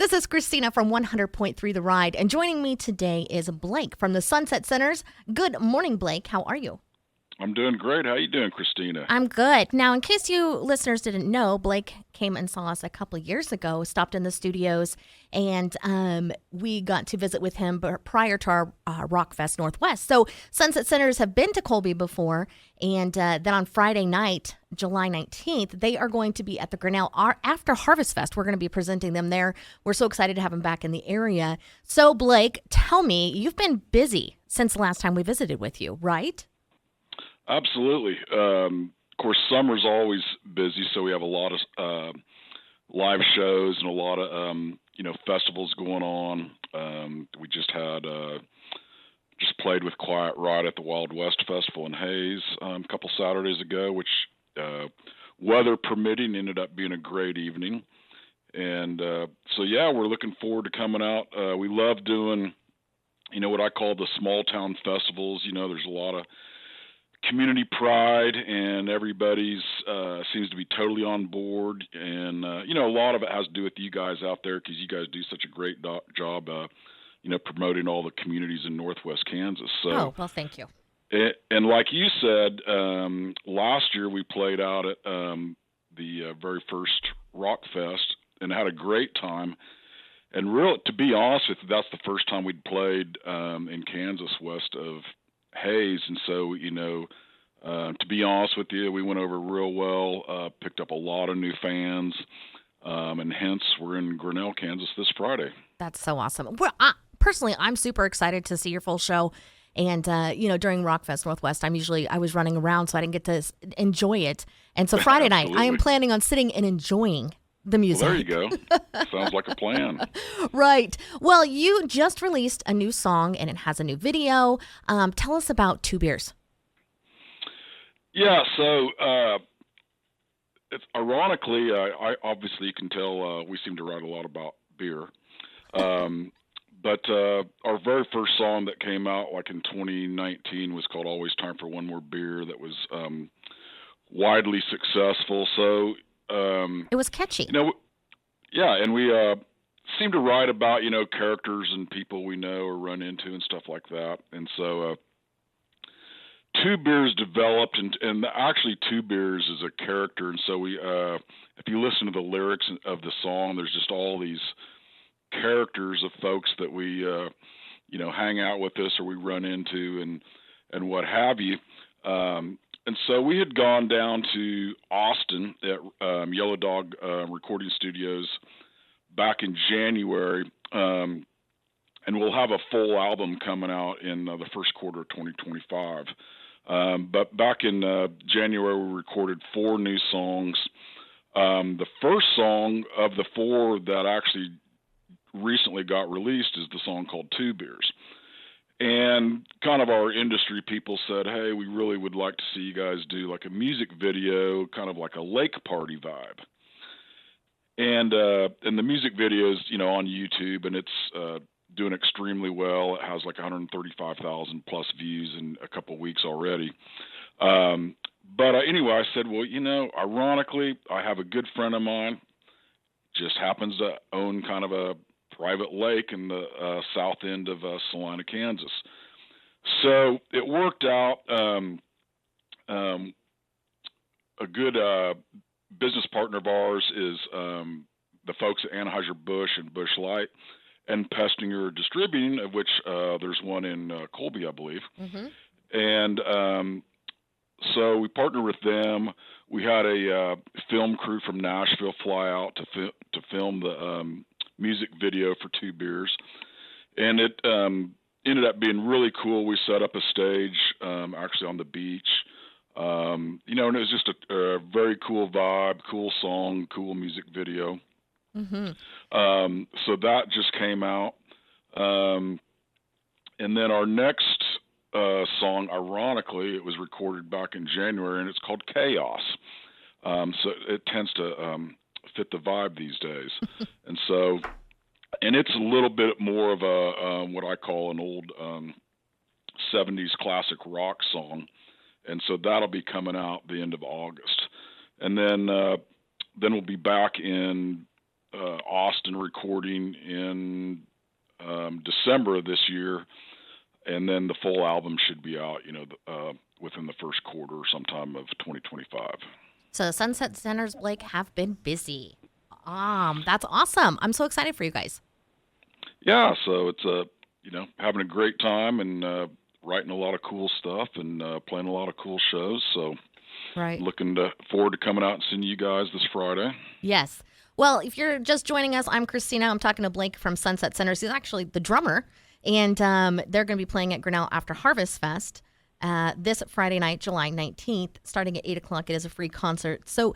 This is Christina from 100.3 The Ride, and joining me today is Blake from the Sunset Centers. Good morning, Blake. How are you? I'm doing great. How you doing, Christina? I'm good. Now, in case you listeners didn't know, Blake came and saw us a couple years ago, stopped in the studios, and we got to visit with him prior to our Rock Fest Northwest. So Sunset Centers have been to Colby before, and then on Friday night, July 19th, they are going to be at the Grinnell after Harvest Fest. We're going to be presenting them there. We're so excited to have them back in the area. So, Blake, tell me, you've been busy since the last time we visited with you, right? Absolutely. Of course, summer's always busy, so we have a lot of live shows and a lot of festivals going on. We just played with Quiet Ride at the Wild West Festival in Hayes a couple Saturdays ago, which weather permitting ended up being a great evening. And so we're looking forward to coming out. We love doing what I call the small town festivals. There's a lot of community pride, and everybody's seems to be totally on board. And a lot of it has to do with you guys out there, because you guys do such a great job promoting all the communities in Northwest Kansas. So, well, thank you. And like you said, last year we played out at the very first Rock Fest and had a great time. And really, to be honest with you, that's the first time we'd played in Kansas west of Hayes. And so, to be honest with you, we went over real well, picked up a lot of new fans, and hence we're in Grinnell, Kansas this Friday. That's so awesome. Well, personally, I'm super excited to see your full show. And, during Rockfest Northwest, I was running around, so I didn't get to enjoy it. And so Friday night, I am planning on sitting and enjoying the music. Well, there you go. Sounds like a plan. Right. Well, you just released a new song, and it has a new video. Tell us about Two Beers. Yeah, so it's ironically, I obviously you can tell we seem to write a lot about beer. But our very first song that came out like in 2019 was called Always Time for One More Beer. That was widely successful. So it was catchy. And we seem to write about, characters and people we know or run into and stuff like that. And so Two Beers developed, and actually Two Beers is a character. And so we, if you listen to the lyrics of the song, there's just all these characters of folks that we, hang out with us or we run into and what have you. And so we had gone down to Austin at Yellow Dog Recording Studios back in January, and we'll have a full album coming out in the first quarter of 2025. But back in January, we recorded 4 new songs. The first song of the 4 that actually recently got released is the song called Two Beers. And kind of our industry people said, hey, we really would like to see you guys do like a music video, kind of like a lake party vibe. And the music video is, on YouTube, and it's doing extremely well. It has like 135,000 plus views in a couple of weeks already. But anyway, I said, well, ironically, I have a good friend of mine, just happens to own kind of a private lake in the south end of Salina, Kansas. So it worked out. A good business partner of ours is the folks at Anheuser-Busch and Busch Light and Pestinger Distributing, of which there's one in Colby, I believe. Mm-hmm. And so we partnered with them. We had a film crew from Nashville fly out to film the music video for Two Beers, and it ended up being really cool. We set up a stage actually on the beach, and it was just a very cool vibe, cool song, cool music video. Mm-hmm. So that just came out, and then our next song, ironically, it was recorded back in January, and it's called Chaos. So it tends to fit the vibe these days. And so, and it's a little bit more of a what I call an old 70s classic rock song. And so that'll be coming out the end of August. And then we'll be back in Austin recording in December of this year, and then the full album should be out, within the first quarter, sometime of 2025. So Sunset Centers, Blake, have been busy. That's awesome. I'm so excited for you guys. Yeah, so it's having a great time and writing a lot of cool stuff and playing a lot of cool shows. So right. Looking forward to coming out and seeing you guys this Friday. Yes. Well, if you're just joining us, I'm Christina. I'm talking to Blake from Sunset Centers. He's actually the drummer, and they're going to be playing at Grinnell after Harvest Fest this Friday night, July 19th, starting at 8 o'clock. It is a free concert. So,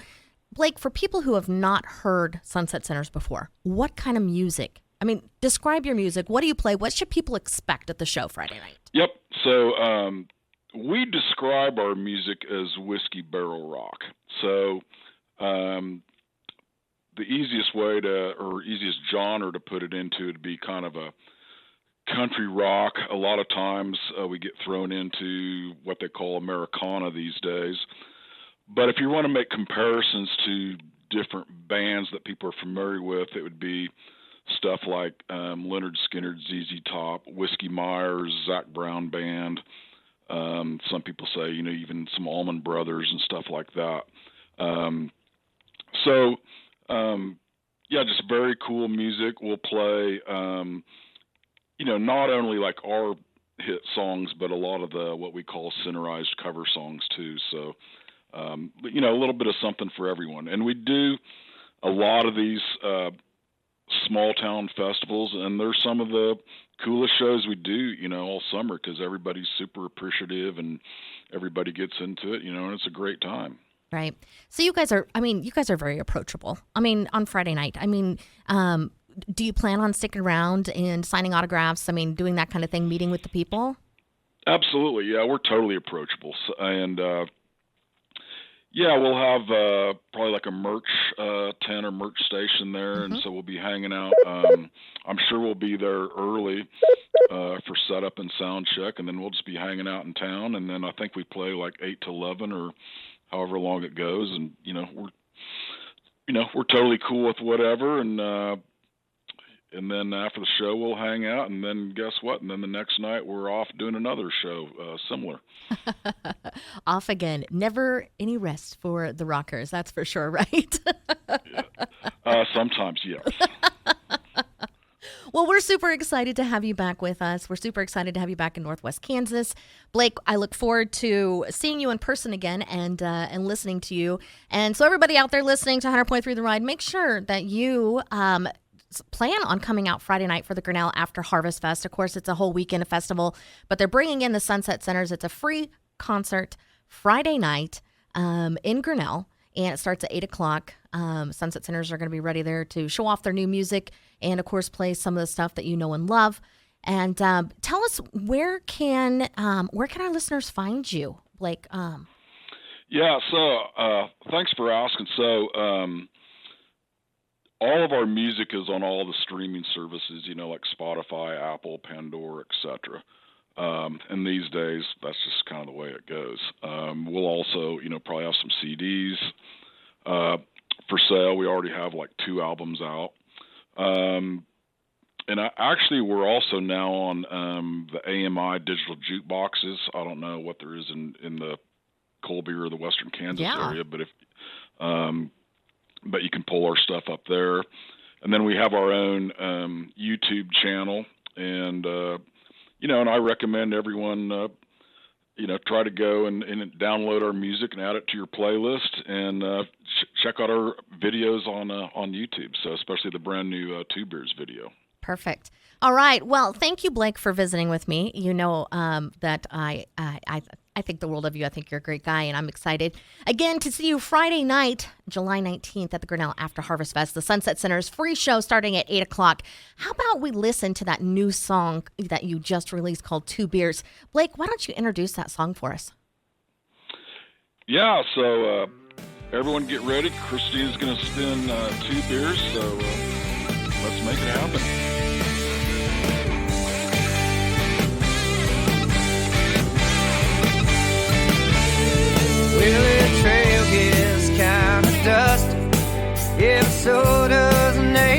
Blake, for people who have not heard Sunset Centers before, what kind of music? I mean, describe your music. What do you play? What should people expect at the show Friday night? Yep. So we describe our music as whiskey barrel rock. So the easiest genre to put it into would be kind of a country rock. A lot of times we get thrown into what they call Americana these days. But if you want to make comparisons to different bands that people are familiar with, it would be stuff like Leonard Skinner, ZZ Top, Whiskey Myers, Zac Brown Band. Some people say, even some Allman Brothers and stuff like that. Just very cool music. We'll play, not only like our hit songs, but a lot of the what we call centerized cover songs too. So, a little bit of something for everyone. And we do a lot of these small town festivals, and they're some of the coolest shows we do, all summer, because everybody's super appreciative and everybody gets into it, and it's a great time. Right. So you guys are very approachable. On Friday night, do you plan on sticking around and signing autographs? Doing that kind of thing, meeting with the people? Absolutely. Yeah, we're totally approachable. And, we'll have probably like a merch tent or merch station there, and so we'll be hanging out. I'm sure we'll be there early for setup and sound check, and then we'll just be hanging out in town. And then I think we play like 8 to 11 or however long it goes, and we're totally cool with whatever. And then after the show, we'll hang out, and then guess what? And then the next night, we're off doing another show similar. Off again. Never any rest for the rockers, that's for sure, right? Yeah. Sometimes, yes. Well, we're super excited to have you back with us. We're super excited to have you back in Northwest Kansas. Blake, I look forward to seeing you in person again and listening to you. And so everybody out there listening to 100.3 The Ride, make sure that you plan on coming out Friday night for the Grinnell After Harvest Fest. Of course, it's a whole weekend of festival, but they're bringing in the Sunset Centers. It's a free concert Friday night in Grinnell, and it starts at 8 o'clock. Sunset Centers are going to be ready there to show off their new music and, of course, play some of the stuff that you know and love. And tell us, where can our listeners find you, Blake? Yeah, so thanks for asking. So all of our music is on all the streaming services, like Spotify, Apple, Pandora, etc. And these days, that's just kind of the way it goes. We'll also, probably have some CDs for sale. We already have like 2 albums out. And we're also now on the AMI digital jukeboxes. I don't know what there is in the Colby or the Western Kansas area, but but you can pull our stuff up there. And then we have our own YouTube channel, and and I recommend everyone try to go and download our music and add it to your playlist, and check out our videos on YouTube. So especially the brand new Two Beers video. Perfect. All right. Well, thank you, Blake, for visiting with me. You know that I think the world of you. I think you're a great guy, and I'm excited again to see you Friday night, July 19th at the Grinnell After Harvest Fest, the Sunset Center's free show starting at 8 o'clock. How about we listen to that new song that you just released called Two Beers? Blake, why don't you introduce that song for us? Yeah, so everyone get ready. Christina's going to spin 2 beers, so let's make it happen. Well, the trail gets kind of dusty. Yeah, but so does the name.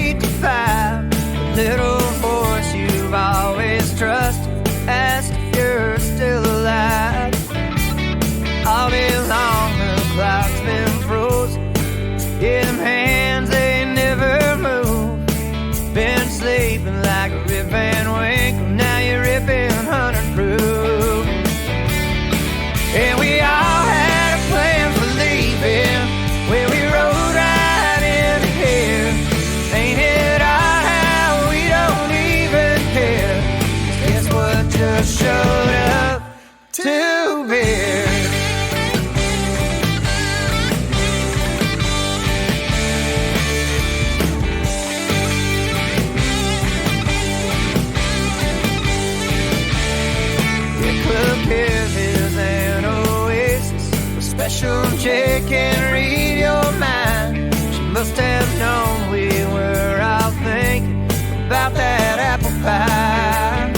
chick can read your mind. She must have known we were all thinking about that apple pie.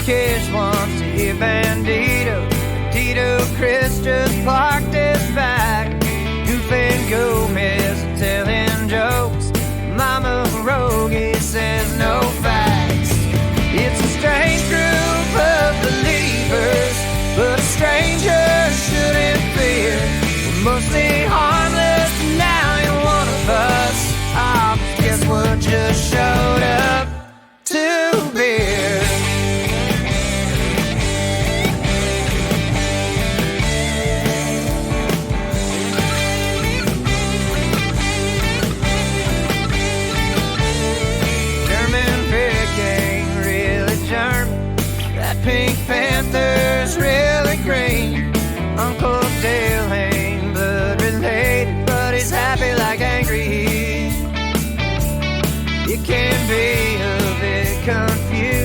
Kids wants to hear Bandito. Tito Chris just parked his back. Goof and Gomez are telling jokes. Mama Rogie says no facts. It's a strange group of believers, but a stranger shouldn't fear. We're mostly harmless, and now you're one of us. Ah, guess what just showed up? 2 beers. Pink Panther's really green. Uncle Dale ain't blood related, but he's happy like angry. It can be a bit confusing.